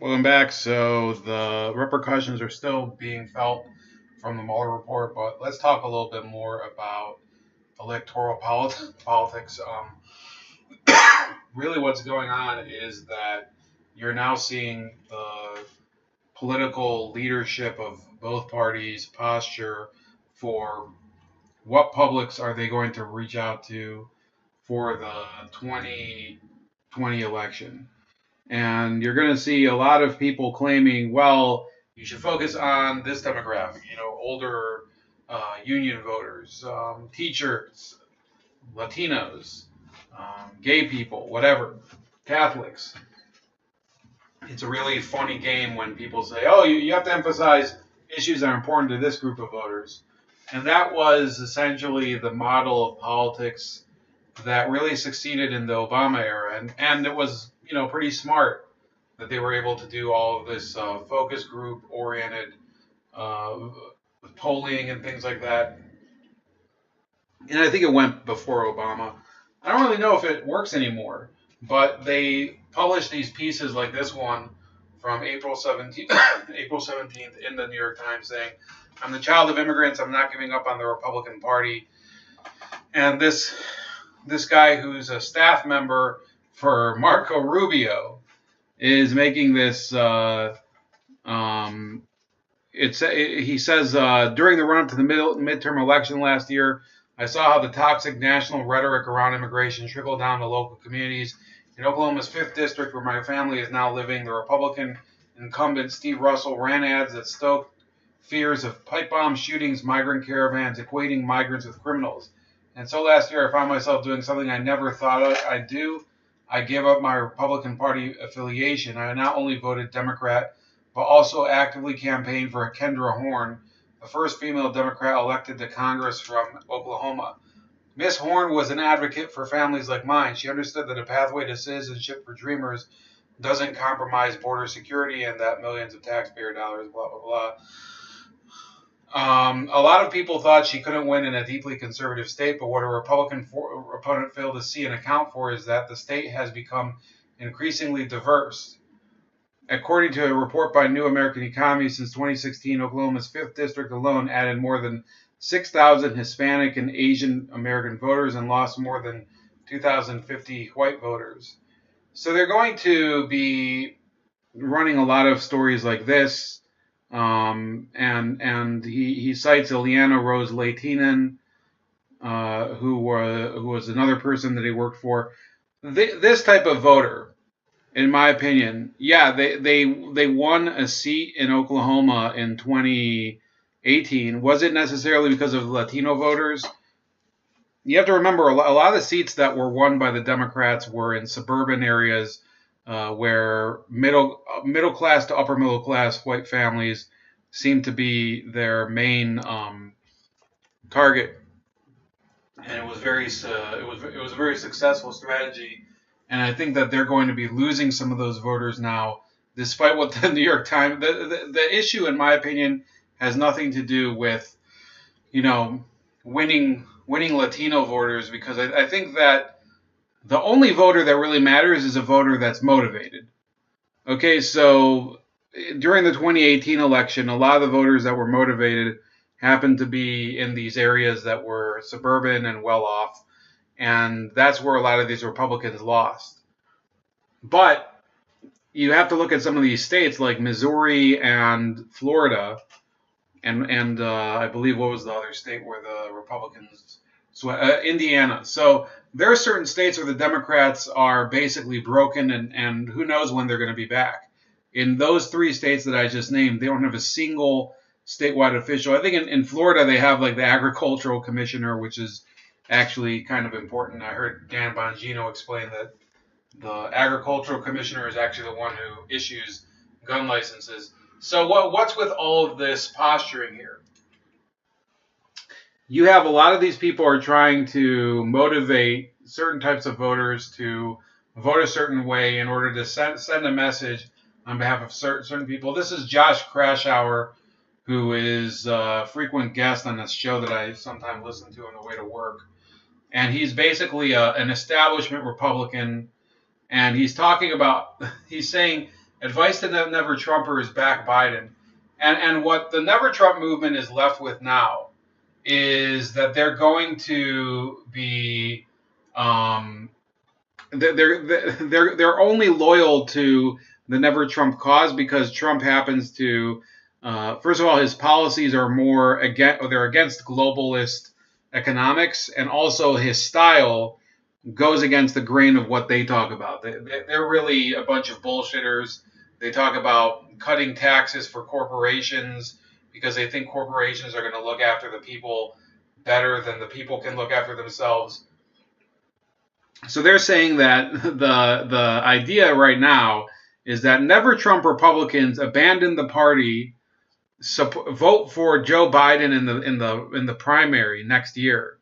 Welcome back. So the repercussions are still being felt from the Mueller report, but let's talk a little bit more about electoral politics. Really, what's going on is that you're now seeing the political leadership of both parties posture for what publics are they going to reach out to for the 2020 election. And you're going to see a lot of people claiming, well, you should focus on this demographic, older union voters, teachers, Latinos, gay people, whatever, Catholics. It's a really funny game when people say, oh, you have to emphasize issues that are important to this group of voters. And that was essentially the model of politics that really succeeded in the Obama era. And it was, pretty smart that they were able to do all of this focus group oriented uh, polling and things like that. And I think it went before Obama. I don't really know if it works anymore, but they published these pieces like this one from April 17th, April 17th in the New York Times saying, I'm the child of immigrants. I'm not giving up on the Republican Party. And this guy who's a staff member for Marco Rubio is making this he says during the run up to the midterm election last year, I saw how the toxic national rhetoric around immigration trickled down to local communities. In Oklahoma's 5th district, where my family is now living, the Republican incumbent Steve Russell ran ads that stoked fears of pipe bomb shootings, migrant caravans, equating migrants with criminals. And so last year, I found myself doing something I never thought I'd do. I gave up my Republican Party affiliation. I not only voted Democrat, but also actively campaigned for Kendra Horn, the first female Democrat elected to Congress from Oklahoma. Miss Horn was an advocate for families like mine. She understood that a pathway to citizenship for dreamers doesn't compromise border security and that millions of taxpayer dollars, blah, blah, blah. A lot of people thought she couldn't win in a deeply conservative state, but what a Republican opponent failed to see and account for is that the state has become increasingly diverse. According to a report by New American Economy, since 2016, Oklahoma's 5th district alone added more than 6,000 Hispanic and Asian American voters and lost more than 2,050 white voters. So they're going to be running a lot of stories like this. And he cites Ileana Rose Latinen, who was another person that he worked for. This type of voter, in my opinion, yeah, they won a seat in Oklahoma in 2018. Was it necessarily because of Latino voters? You have to remember a lot of the seats that were won by the Democrats were in suburban areas where middle class to upper middle class white families seem to be their main target, and it was a very successful strategy. And I think that they're going to be losing some of those voters now, despite what the New York Times. The issue, in my opinion, has nothing to do with winning Latino voters, because I think that the only voter that really matters is a voter that's motivated. Okay, so during the 2018 election, a lot of the voters that were motivated happened to be in these areas that were suburban and well off, and that's where a lot of these Republicans lost. But you have to look at some of these states like Missouri and Florida, and I believe what was the other state where the Republicans Indiana. So there are certain states where the Democrats are basically broken, and who knows when they're going to be back. In those 3 states that I just named, they don't have a single statewide official. I think in Florida they have like the agricultural commissioner, which is actually kind of important. I heard Dan Bongino explain that the agricultural commissioner is actually the one who issues gun licenses. So what's with all of this posturing here? You have a lot of these people are trying to motivate certain types of voters to vote a certain way in order to send a message on behalf of certain people. This is Josh Krashour, who is a frequent guest on this show that I sometimes listen to on the way to work. And he's basically an establishment Republican. And he's saying, Advice to the Never Trumper is back Biden. And what the Never Trump movement is left with now is that they're going to be they're only loyal to the Never Trump cause because Trump happens to first of all, his policies are they're against globalist economics, and also his style goes against the grain of what they talk about. They're really a bunch of bullshitters. They talk about cutting taxes for corporations because they think corporations are going to look after the people better than the people can look after themselves. So they're saying that the idea right now is that Never Trump Republicans abandon the party, vote for Joe Biden in the primary next year,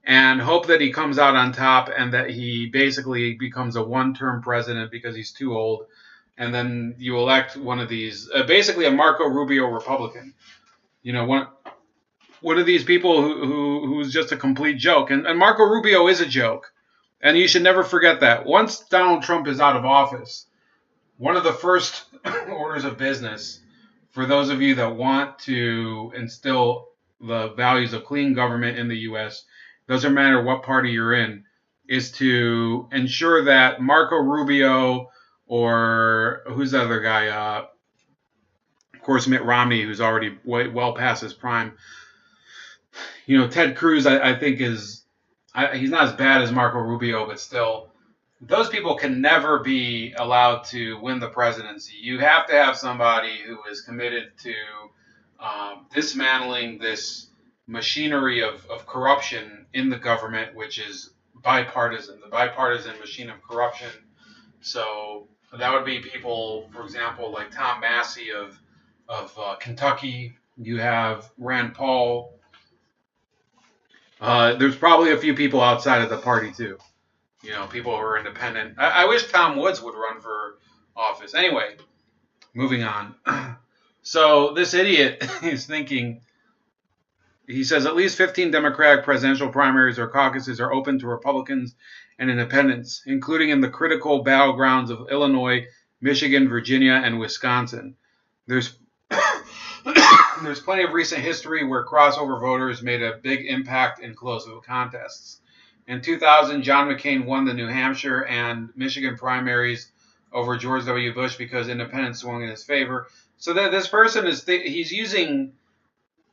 and hope that he comes out on top and that he basically becomes a one-term president because he's too old, and then you elect one of these, basically a Marco Rubio Republican. You know, one of these people who's just a complete joke, and Marco Rubio is a joke. And you should never forget that. Once Donald Trump is out of office, one of the first orders of business for those of you that want to instill the values of clean government in the U.S., doesn't matter what party you're in, is to ensure that Marco Rubio or who's the other guy? Of course, Mitt Romney, who's already well past his prime. You know, Ted Cruz, I think he's not as bad as Marco Rubio, but still, those people can never be allowed to win the presidency. You have to have somebody who is committed to dismantling this machinery of corruption in the government, which is bipartisan, the bipartisan machine of corruption. So that would be people, for example, like Tom Massey of Kentucky. You have Rand Paul. There's probably a few people outside of the party too. You know, people who are independent. I wish Tom Woods would run for office. Anyway, moving on. So this idiot is thinking, he says at least 15 Democratic presidential primaries or caucuses are open to Republicans and independents, including in the critical battlegrounds of Illinois, Michigan, Virginia, and Wisconsin. There's plenty of recent history where crossover voters made a big impact in close contests. In 2000, John McCain won the New Hampshire and Michigan primaries over George W. Bush because independents swung in his favor. So that this person he's using,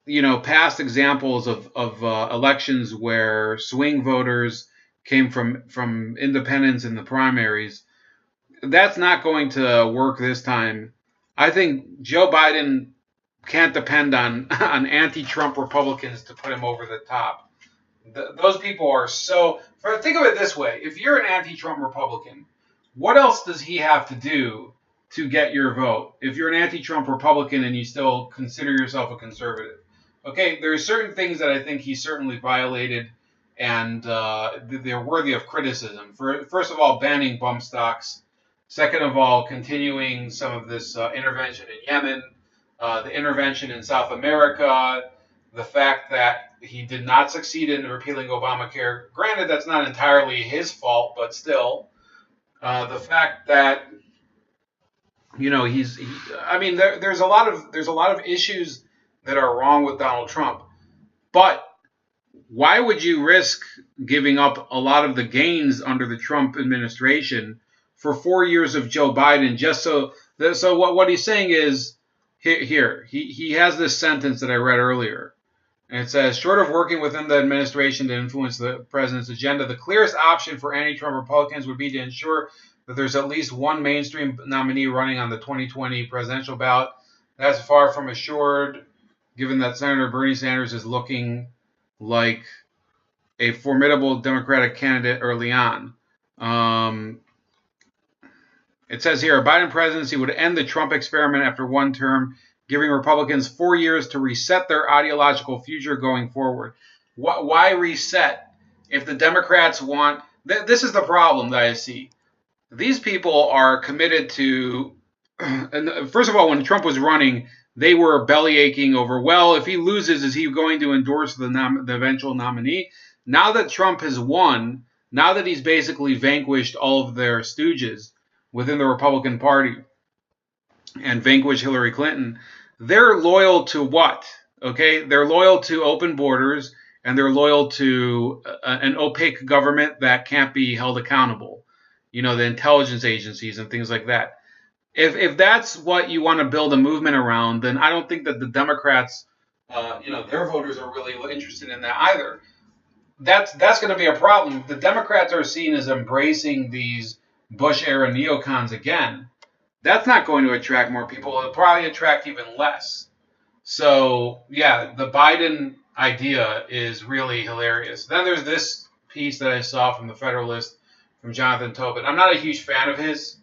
you know, past examples of elections where swing voters came from independents in the primaries. That's not going to work this time. I think Joe Biden can't depend on anti-Trump Republicans to put him over the top. Those people are so... Think of it this way. If you're an anti-Trump Republican, what else does he have to do to get your vote? If you're an anti-Trump Republican and you still consider yourself a conservative. Okay, there are certain things that I think he certainly violated, and they're worthy of criticism. First of all, banning bump stocks. Second of all, continuing some of this intervention in Yemen, the intervention in South America, the fact that he did not succeed in repealing Obamacare. Granted, that's not entirely his fault, but still, the fact that, you know, there's a lot of issues that are wrong with Donald Trump, but why would you risk giving up a lot of the gains under the Trump administration for 4 years of Joe Biden just so what he's saying is, he has this sentence that I read earlier. And it says, short of working within the administration to influence the president's agenda, the clearest option for anti-Trump Republicans would be to ensure that there's at least one mainstream nominee running on the 2020 presidential ballot. That's far from assured, given that Senator Bernie Sanders is looking like a formidable Democratic candidate early on. It says here, a Biden presidency would end the Trump experiment after one term, giving Republicans 4 years to reset their ideological future going forward. Why reset if the Democrats want... This is the problem that I see. These people are committed to... And first of all, when Trump was running, they were bellyaching over, well, if he loses, is he going to endorse the eventual nominee? Now that Trump has won, now that he's basically vanquished all of their stooges within the Republican Party, and vanquish Hillary Clinton, they're loyal to what? Okay, they're loyal to open borders, and they're loyal to an opaque government that can't be held accountable. You know, the intelligence agencies and things like that. If that's what you want to build a movement around, then I don't think that the Democrats, their voters are really interested in that either. That's going to be a problem. The Democrats are seen as embracing these Bush era neocons again. That's not going to attract more people. It'll probably attract even less. So, yeah, the Biden idea is really hilarious. Then there's this piece that I saw from the Federalist from Jonathan Tobin. I'm not a huge fan of his,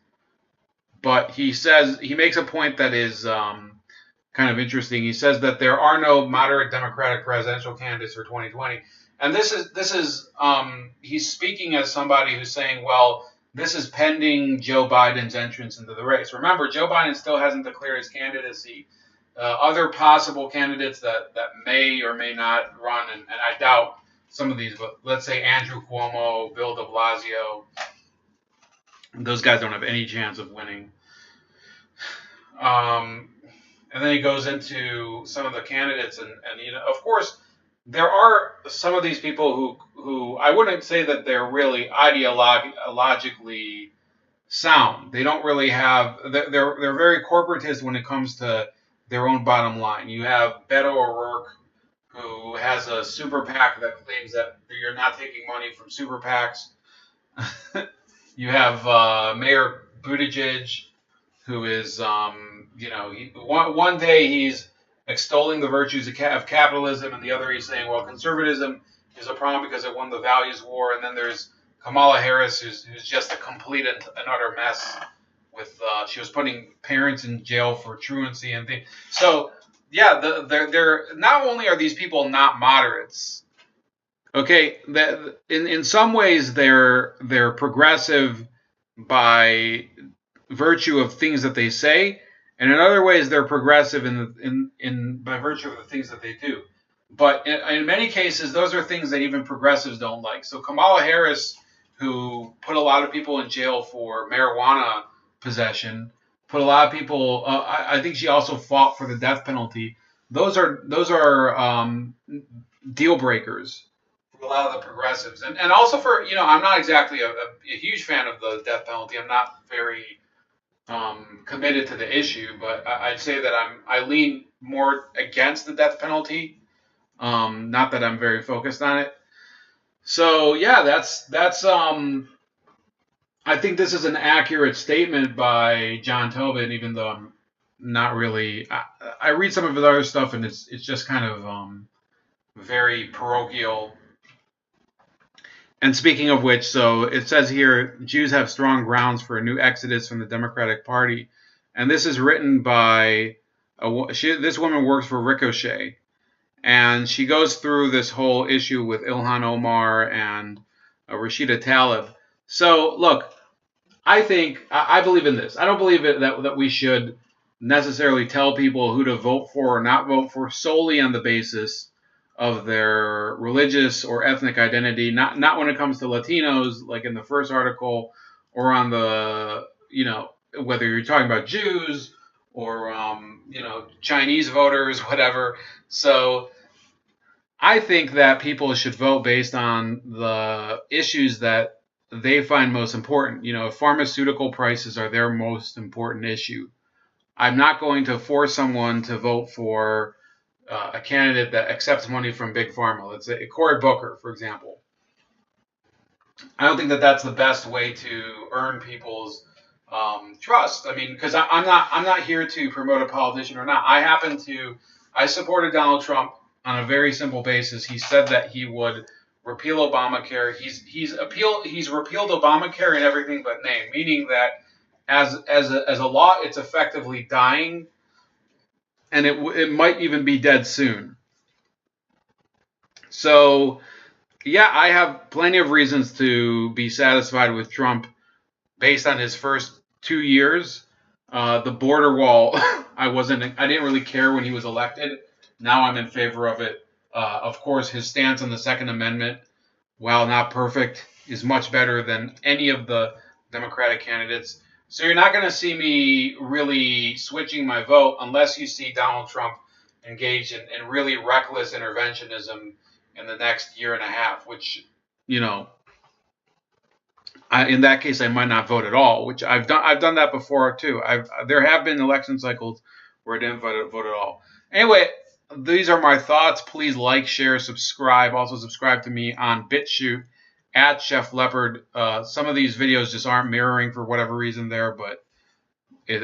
but he makes a point that is kind of interesting. He says that there are no moderate Democratic presidential candidates for 2020, and this is he's speaking as somebody who's saying, well, this is pending Joe Biden's entrance into the race. Remember, Joe Biden still hasn't declared his candidacy. Other possible candidates that may or may not run, and I doubt some of these, but let's say Andrew Cuomo, Bill de Blasio, those guys don't have any chance of winning. And then he goes into some of the candidates, and of course, there are some of these people who I wouldn't say that they're really ideologically sound. They don't really have. They're very corporatist when it comes to their own bottom line. You have Beto O'Rourke, who has a super PAC that claims that you're not taking money from super PACs. You have Mayor Buttigieg, who is, one day he's extolling the virtues of capitalism, and the other he's saying, well, conservatism is a problem because it won the values war. And then there's Kamala Harris, who's just a complete and utter mess. With she was putting parents in jail for truancy and things. So yeah, they're not only are these people not moderates. Okay, that in some ways they're progressive by virtue of things that they say, and in other ways they're progressive in by virtue of the things that they do. But in many cases, those are things that even progressives don't like. So Kamala Harris, who put a lot of people in jail for marijuana possession, put a lot of people. I think she also fought for the death penalty. Those are deal breakers for a lot of the progressives, and also for I'm not exactly a huge fan of the death penalty. I'm not very committed to the issue, but I'd say that I lean more against the death penalty. Not that I'm very focused on it. So yeah, that's I think this is an accurate statement by John Tobin, even though I'm not really. I read some of his other stuff, and it's just kind of very parochial. And speaking of which, so it says here, Jews have strong grounds for a new exodus from the Democratic Party, and this is written by this woman works for Ricochet, and she goes through this whole issue with Ilhan Omar and Rashida Tlaib. So look, I believe in this. I don't believe that we should necessarily tell people who to vote for or not vote for solely on the basis of their religious or ethnic identity. Not when it comes to Latinos, like in the first article, or on the whether you're talking about Jews or Chinese voters, whatever. So I think that people should vote based on the issues that they find most important. If pharmaceutical prices are their most important issue, I'm not going to force someone to vote for a candidate that accepts money from Big Pharma. Let's say Cory Booker, for example. I don't think that that's the best way to earn people's trust. I mean, because I'm not here to promote a politician or not. I supported Donald Trump on a very simple basis. He said that he would repeal Obamacare. He's repealed Obamacare in everything but name, meaning that as a law, it's effectively dying, and it might even be dead soon. So, yeah, I have plenty of reasons to be satisfied with Trump based on his first 2 years. The border wall, I didn't really care when he was elected. Now I'm in favor of it. Of course, his stance on the Second Amendment, while not perfect, is much better than any of the Democratic candidates. So you're not going to see me really switching my vote unless you see Donald Trump engage in really reckless interventionism in the next year and a half, which, you know, in that case, I might not vote at all, which I've done. I've done that before too. There have been election cycles where I didn't vote at all. Anyway, these are my thoughts. Please like, share, subscribe. Also subscribe to me on BitChute at Chef Leopard. Some of these videos just aren't mirroring for whatever reason there, but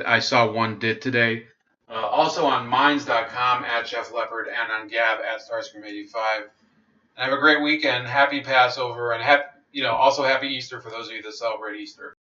I saw one did today. Also on Minds.com at Chef Leopard and on Gab at Starscream85. And have a great weekend. Happy Passover and also happy Easter for those of you that celebrate Easter.